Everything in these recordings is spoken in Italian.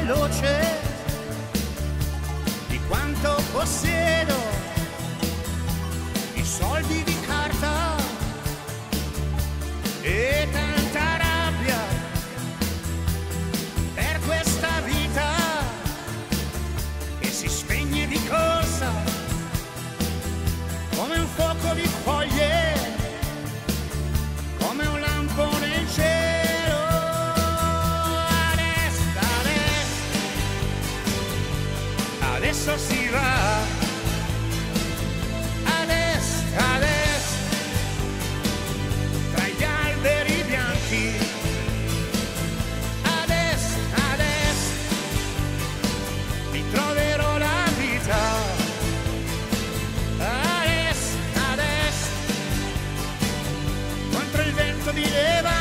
veloce di quanto possiedo, i soldi di carta e tanta rabbia per questa vita che si spegne di corsa come un fuoco di foglie, come un lampo nel cielo. Adesso si va ad est, tra gli alberi bianchi, ad est, mi troverò la vita, ad est, contro il vento di levante.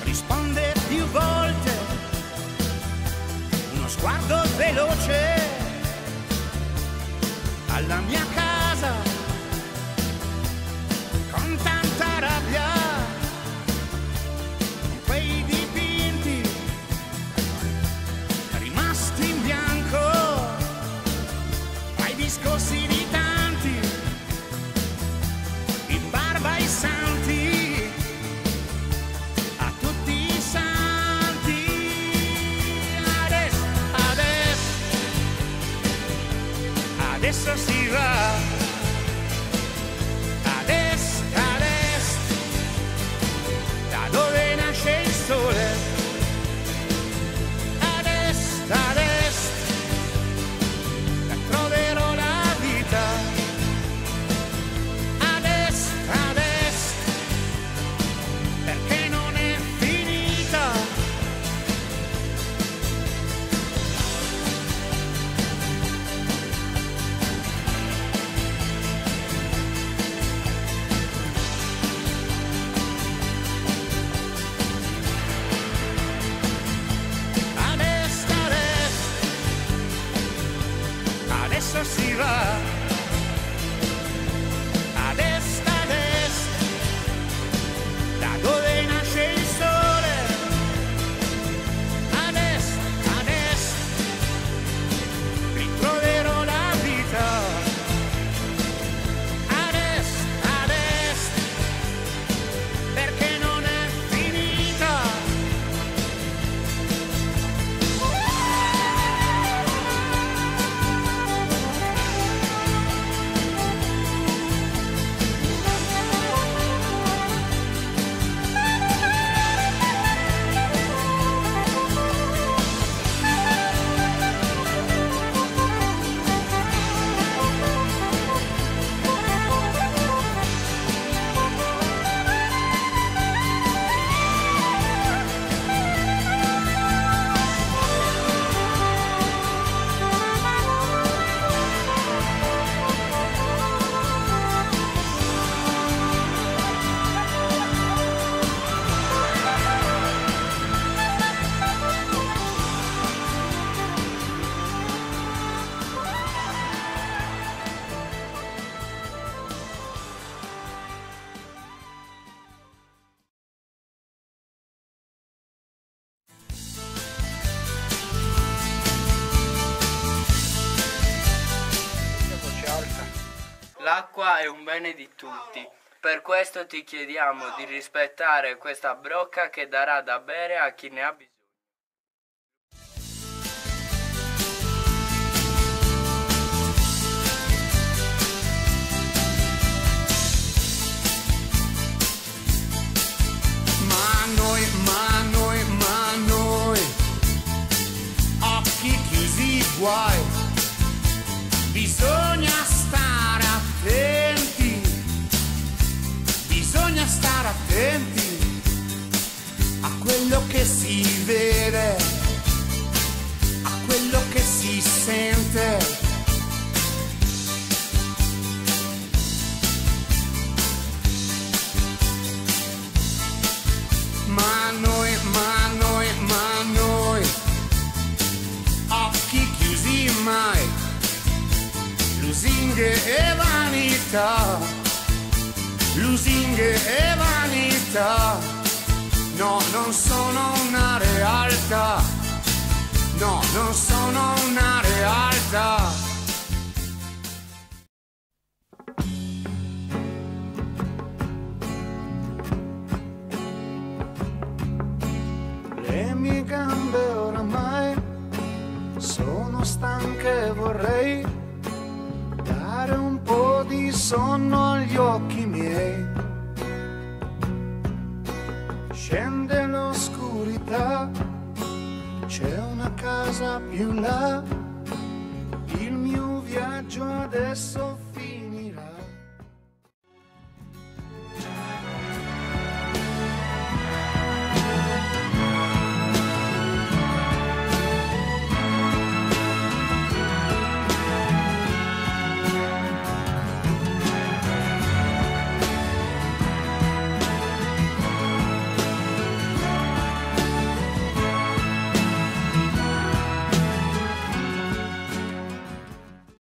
Risponde più volte, uno sguardo veloce alla mia casa, con tanta rabbia, con quei dipinti rimasti in bianco, ai discorsi di tanti, in barba ai santi. Adesso si va ad est, da dove nasce il sole, ad est, troverò la vita, ad est, perché non è finita. Adesso si va ad est, da dove nasce il sole, ad est, ritroverò la vita, ad est, perché non è finita. L'acqua è un bene di tutti, per questo ti chiediamo di rispettare questa brocca che darà da bere a chi ne ha bisogno. guai, attenti a quello che si vede, a quello che si sente. Ma noi, occhi chiusi mai, lusinghe e vanità, lusinghe e vanità. No, non sono una realtà, no, non sono una realtà. Le mie gambe oramai sono stanche e vorrei dare un po' di sonno agli occhi miei. Scende l'oscurità, c'è una casa più là, il mio viaggio adesso